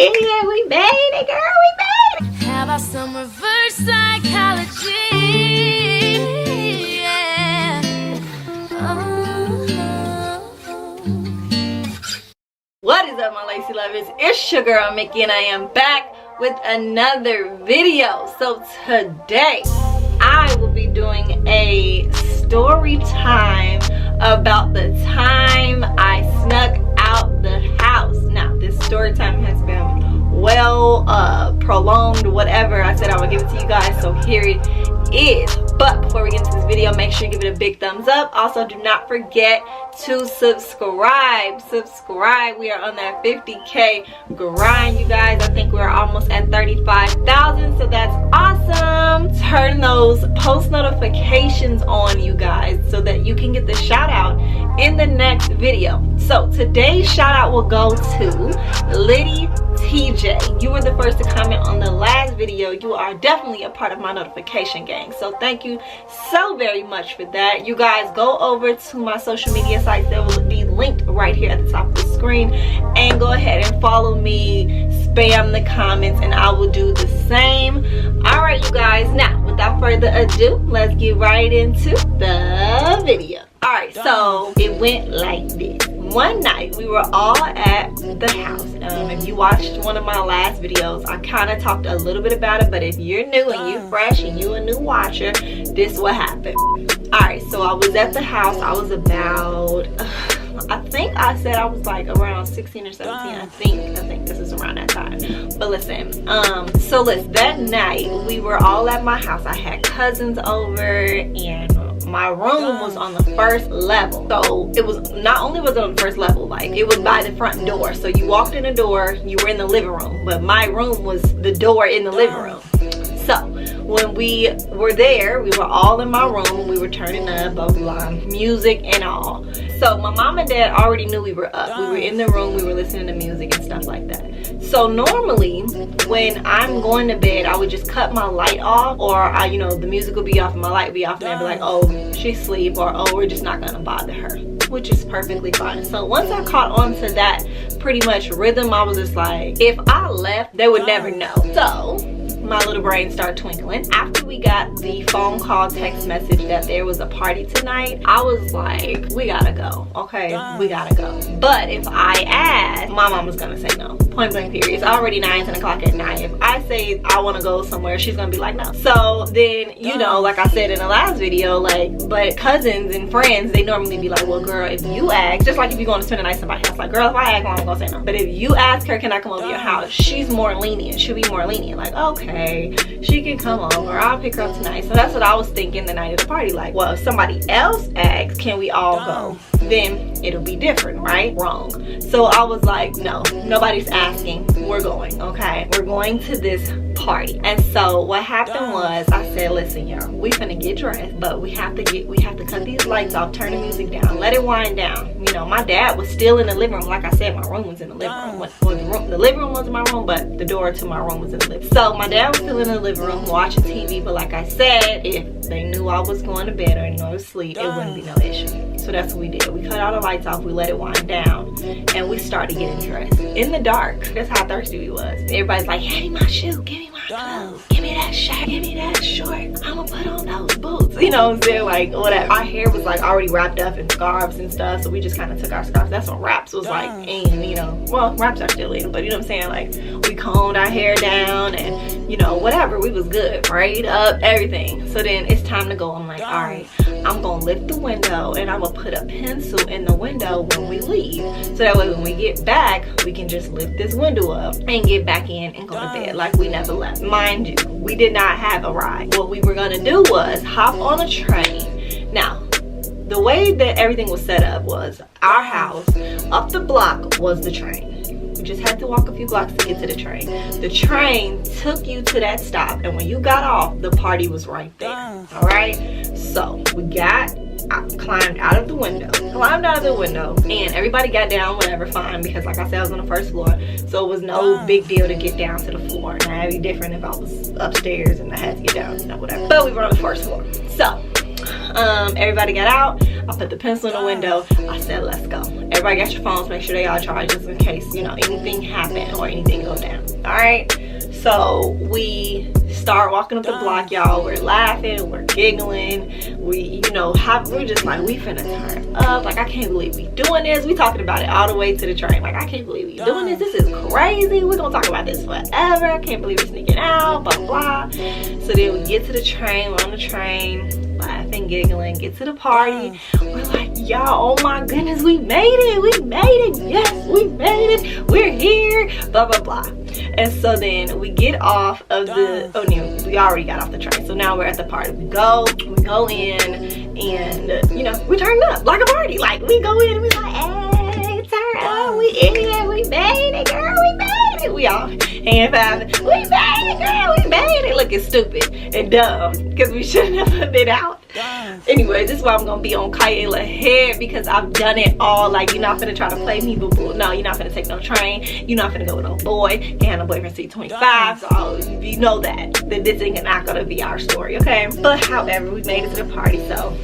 Yeah, we made it, girl. We made it. How about some reverse psychology? Yeah. What is up, my Lacy lovers? It's your girl Mickey, and I am back with another video. So today I will be doing a story time about the time I snuck out the house. Now, this story time has been well prolonged, whatever. I said I would give it to you guys, so here it is. But before we get into this video, make sure you give it a big thumbs up. Also, do not forget to subscribe. We are on that 50K grind, you guys. I think we're almost at 35,000, so that's awesome. Turn those post notifications on, you guys, so that you can get the shout out in the next video. So today's shout out will go to Liddy TJ. You were the first to comment on the last video. You are definitely a part of my notification gang, so thank you so very much for that. You guys, go over to my social media sites that will be linked right here at the top of the screen, and go ahead and follow me, spam the comments, and I will do the same. All right, you guys, now without further ado, let's get right into the video. All right, so it went like this. One night we were all at the house. If you watched one of my last videos, I kind of talked a little bit about it, but if you're new and you fresh and you a new watcher, this what happened. All right, so I was at the house. I was about I think I said I was like around 16 or 17. I think this is around that time. But listen, so listen, that night we were all at my house. I had cousins over, and my room was on the first level. So it was, not only was it on the first level, like it was by the front door. So you walked in the door, you were in the living room, but my room was the door in the living room. So when we were there, we were all in my room, we were turning up, blah, blah, blah, music and all. So my mom and dad already knew we were up. We were in the room, we were listening to music and stuff like that. So normally when I'm going to bed, I would just cut my light off, or you know, the music would be off and my light would be off, and I'd be like, oh, she's asleep, or oh, we're just not gonna bother her, which is perfectly fine. So once I caught on to that pretty much rhythm, I was just like, if I left, they would never know. So my little brain started twinkling. After we got the phone call text message that there was a party tonight, I was like, we gotta go, okay? We gotta go. But if I asked, my mom was gonna say no. Point blank period. It's already 9-10 o'clock at night. If I say I want to go somewhere, she's gonna be like no. So then, you know, like I said in the last video, like, but cousins and friends, they normally be like, well girl, if you ask, just like if you're going to spend a night at somebody's house, like girl, if I ask, I'm gonna say no. But if you ask her, can I come over to your house, she's more lenient. She'll be more lenient, like, okay, she can come over, I'll pick her up tonight. So that's what I was thinking the night of the party. Like, well, if somebody else asks, can we all go, then it'll be different, right? Wrong. So I was like, no, nobody's asking, we're going, okay? We're going to this party. And so what happened was, I said, listen y'all, we finna get dressed, but we have to cut these lights off, turn the music down, let it wind down. You know, my dad was still in the living room. Like I said, my room was in the living room. The living room was my room, but the door to my room was in the living room. So my dad was still in the living room watching TV, but like I said, if they knew I was going to bed or going to sleep, it wouldn't be no issue. So that's what we did. We cut all the lights off, we let it wind down, and we started getting dressed in the dark. That's how thirsty we was. Everybody's like, give me my shoe, give me my clothes, give me that shirt, give me that shorts, I'm gonna put on those boots. You know what I'm saying? Like, whatever. Our hair was like already wrapped up in scarves and stuff, so we just kind of took our scarves. That's what wraps was like. And you know, well, wraps are still in, but you know what I'm saying? Like, we combed our hair down and, you know, whatever. We was good, prayed up, everything. So then it's time to go. I'm like, all right, I'm gonna lift the window and I'm gonna put a pencil in the window when we leave, so that way when we get back, we can just lift this window up and get back in and go to bed like we never left. Mind you, we did not have a ride. What we were gonna do was hop on a train. Now, the way that everything was set up was our house, up the block was the train. We just had to walk a few blocks to get to the train. The train took you to that stop, and when you got off, the party was right there. All right, so I climbed out of the window, and everybody got down, whatever, fine, because like I said, I was on the first floor, so it was no big deal to get down to the floor. Now it'd be different if I was upstairs and I had to get down, you know, whatever. But we were on the first floor. So Everybody got out. I put the pencil in the window. I said, let's go. Everybody got your phones. Make sure they all charged just in case, you know, anything happen or anything go down. All right. So we start walking up the block, y'all. We're laughing, we're giggling. We, you know, we're just like, we finna turn up. Like, I can't believe we doing this. We talking about it all the way to the train. Like, I can't believe we doing this. This is crazy. We're gonna talk about this forever. I can't believe we're sneaking out, blah, blah. So then we get to the train. We're on the train, laughing, giggling, get to the party. We're like, y'all, oh my goodness, we made it. We made it. Yes, we made it. We're here, blah, blah, blah. And so then we get off of the, oh no, we already got off the train. So now we're at the party. We go in, and you know, we turn up like a party. Like, we go in and we like, hey, turn up, we in here, we made it, girl, we made it. We all hand fiving, we made it, girl, we made it. Looking stupid and dumb because we should never been out. Anyway, this is why I'm gonna be on Kayla head, because I've done it all. Like, you're not finna try to play me, boo boo. No, you're not finna take no train. You're not finna go with no boy. Can't have no boyfriend seat 25. So you know that this ain't not gonna be our story, okay? But however, we made it to the party, so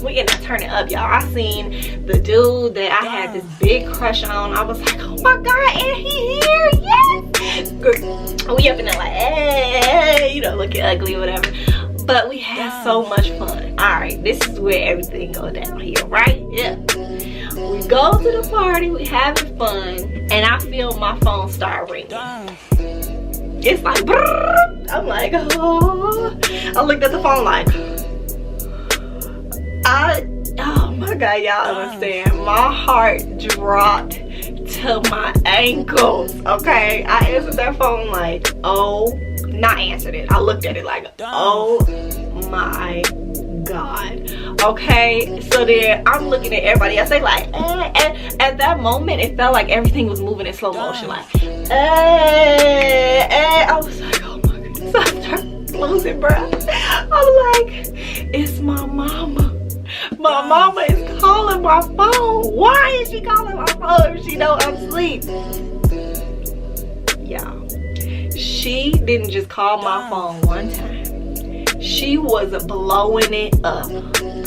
we ended up turning up, y'all. I seen the dude that I had this big crush on. I was like, oh my god, and he here, yes. We up in there like, hey, you know, looking ugly or whatever. But we had so much fun. All right, this is where everything goes down here, right? Yeah. We go to the party, we having fun, and I feel my phone start ringing. It's like, brrr. I'm like, oh. I looked at the phone like, oh my god, y'all understand? My heart dropped to my ankles, okay? I answered that phone like, oh. Not answered it. I looked at it like, oh my god. Okay, so then I'm looking at everybody else. They like, and at that moment it felt like everything was moving in slow motion. Like, I was like, oh my goodness. I started losing breath. I'm like, it's my mama. My mama is calling my phone. Why is she calling my phone if she know I'm asleep? Y'all, she didn't just call my phone one time. She was blowing it up.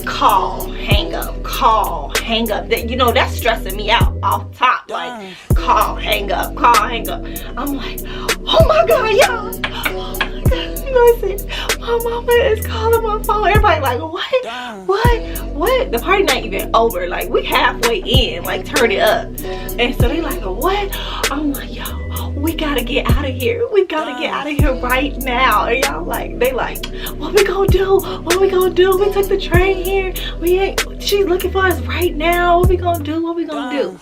Call, hang up, call, hang up. That, you know, that's stressing me out off top. Like, call, hang up, call, hang up. I'm like, oh my god, y'all. Oh my god. Listen, my mama is calling my phone. Everybody like, what? The party not even over. Like, we halfway in. Like, turn it up. And so they like, what? I'm like, yo, we gotta get out of here. We gotta get out of here right now. And y'all like, they like, what we gonna do? What we gonna do? We took the train here. She's looking for us right now. What we gonna do? What we gonna do?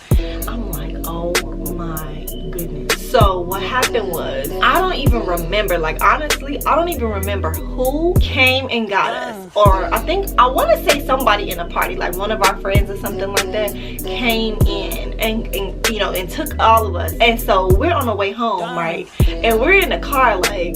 I'm like, oh my goodness. So what happened was, I don't even remember, like, honestly, I don't even remember who came and got us. Or I want to say somebody in a party, like one of our friends or something like that, came in and you know, and took all of us. And so we're on the way home, right? And we're in the car, like,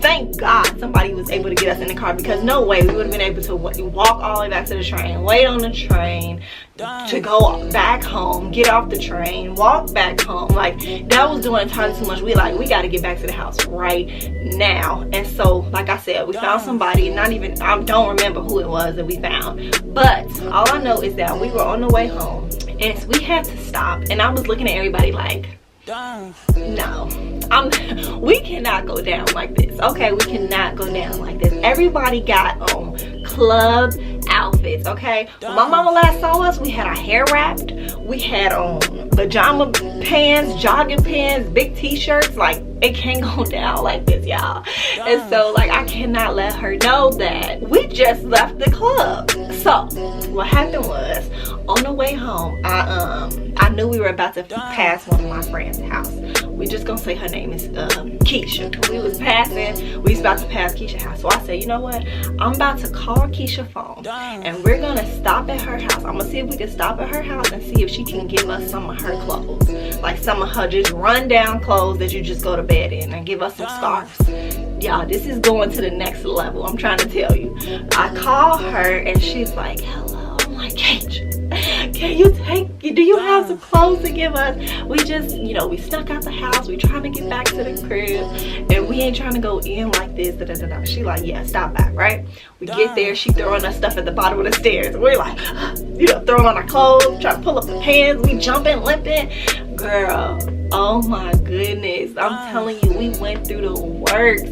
thank God somebody was able to get us in the car, because no way we would have been able to walk all the way back to the train, wait on the train, to go back home, get off the train, walk back home. Like, that was doing entirely too much. We got to get back to the house right now. And so, like I said, we found somebody. I don't remember who it was that we found, but all I know is that we were on the way home and we had to stop. And I was looking at everybody like, no, we cannot go down like this. Okay, we cannot go down like this. Everybody got on club outfits, okay? When my mama last saw us, we had our hair wrapped, we had on pajama pants, jogging pants, big t-shirts. Like, it can't go down like this, y'all. And so, like, I cannot let her know that we just left the club. So what happened was, on the way home, I knew we were about to pass one of my friends' house. We just gonna say her name is Keisha. We was about to pass Keisha's house. So I said, you know what? I'm about to call Keisha's phone, and we're gonna stop at her house. I'm gonna see if we can stop at her house and see if she can give us some of her clothes, like some of her just run down clothes that you just go to bed in, and give us some scarves. Y'all, this is going to the next level. I'm trying to tell you. I call her and she's like, hello. I'm like, Keisha, do you have some clothes to give us? We just, you know, we snuck out the house. We trying to get back to the crib, and we ain't trying to go in like this. Da, da, da, da. She like, yeah, stop back, right? We get there, she throwing us stuff at the bottom of the stairs. We're like, you know, throwing on our clothes, trying to pull up the pants. We jumping, limping. Girl, oh my goodness. I'm telling you, we went through the works.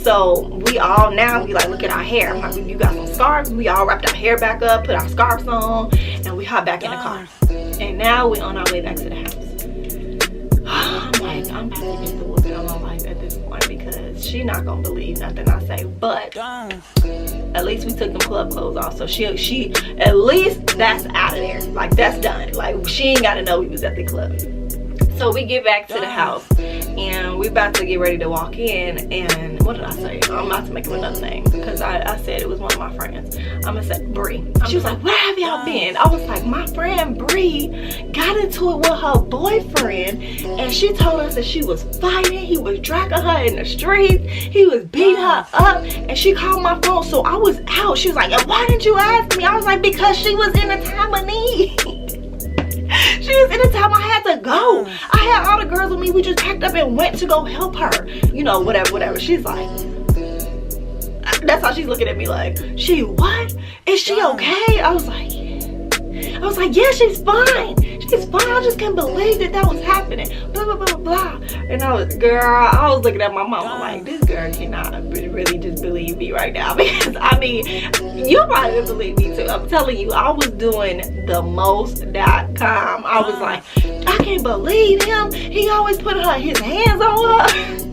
So we all now, we like, look at our hair. I'm like, you got some scarves? We all wrapped our hair back up, put our scarves on, and we hop back in the car. And now we're on our way back to the house. I'm like, I'm about to get the whooping on my life at this point because she not gonna believe nothing I say. But at least we took them club clothes off, so she at least that's out of there. Like, that's done. Like, she ain't gotta know we was at the club. So we get back to the house and we about to get ready to walk in, and what did I say? I'm about to make up another name because I said it was one of my friends. I'm gonna say Bree. She was like, where have y'all been? I was like, my friend Bree got into it with her boyfriend, and she told us that she was fighting. He was dragging her in the streets. He was beating her up, and she called my phone, so I was out. She was like, why didn't you ask me? I was like, because she was in a time of need. She was in a time I had to go. I had all the girls with me. We just packed up and went to go help her. You know, whatever. She's like, that's how she's looking at me like, she what? Is she okay? I was like, yeah. I was like, yeah, she's fine. She's fine. I just can't believe that was happening. Blah, blah, blah, blah. And I was looking at my mama like, this girl cannot really just believe me right now. Because, I mean, you probably would believe me too. I'm telling you, I was doing the most.com. I was like, I can't believe him. He always put his hands on her.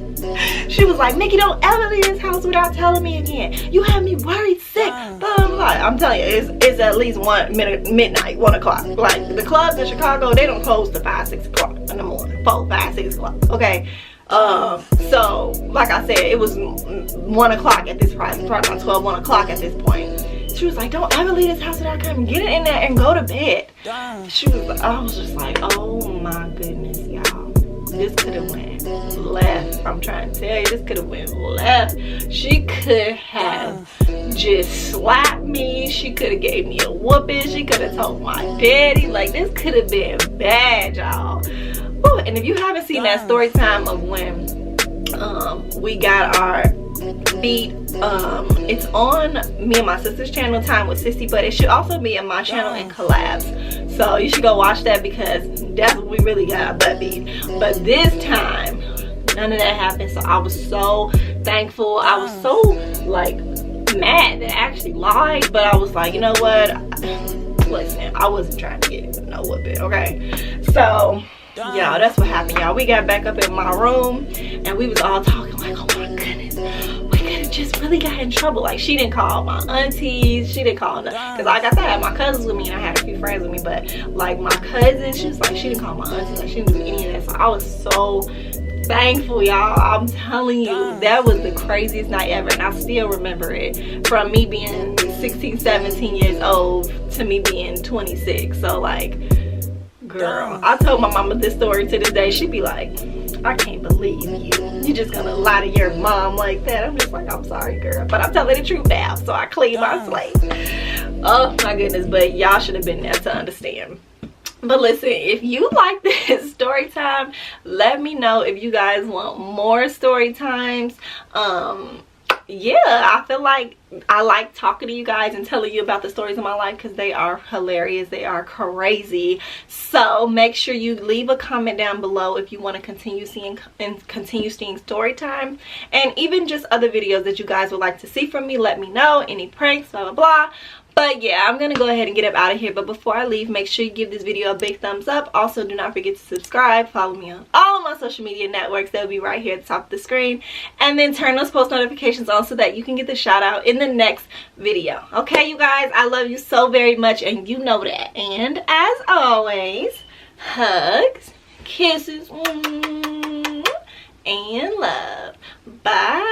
She was like, Mickey, don't ever leave this house without telling me again. You have me worried sick. Blah, blah, blah. I'm telling you, it's at least midnight, 1 o'clock. Like, the clubs in Chicago, they don't close to 5, 6 o'clock in the morning. 4, 5, 6 o'clock. Okay. So, like I said, it was 1 o'clock at this point. Probably about 12, 1 o'clock at this point. She was like, don't ever leave this house without coming. Get it in there and go to bed. I was just like, oh my goodness, y'all. This could have went left. I'm trying to tell you, this could have went left. She could have just slapped me. She could have gave me a whooping. She could have told my daddy. Like, this could have been bad, y'all. Ooh, and if you haven't seen that story time of when we got our beat, it's on me and my sister's channel, Time with Sissy, but it should also be in my channel in collabs. So you should go watch that because that's when we really got our butt beat. But this time, none of that happened. So I was so thankful. I was so like mad that I actually lied, but I was like, you know what? Listen, I wasn't trying to get no whooping, okay? So y'all, that's what happened, y'all. We got back up in my room and we was all talking like, oh my goodness, we could have just really got in trouble. Like, she didn't call my aunties, she didn't call because like I said, I had my cousins with me and I had a few friends with me, but like my cousin, she was like, she didn't call my aunties, like she didn't do any of that. So I was so thankful, y'all. I'm telling you, that was the craziest night ever, and I still remember it, from me being 16, 17 years old to me being 26. So like, girl, I told my mama this story to this day. She'd be like, I can't believe you just gonna lie to your mom like that. I'm just like, I'm sorry, girl, but I'm telling the truth now, so I clean my slate. Oh my goodness, but y'all should have been there to understand. But listen, if you like this story time, let me know if you guys want more story times. Yeah, I feel like I like talking to you guys and telling you about the stories of my life because they are hilarious, they are crazy. So make sure you leave a comment down below if you want to continue seeing story time, and even just other videos that you guys would like to see from me. Let me know. Any pranks, blah blah blah. But yeah, I'm gonna go ahead and get up out of here. But before I leave, make sure you give this video a big thumbs up. Also, do not forget to subscribe. Follow me on all of my social media networks. They'll be right here at the top of the screen. And then turn those post notifications on so that you can get the shout out in the next video. Okay, you guys, I love you so very much, and you know that. And as always, hugs, kisses, and love. Bye.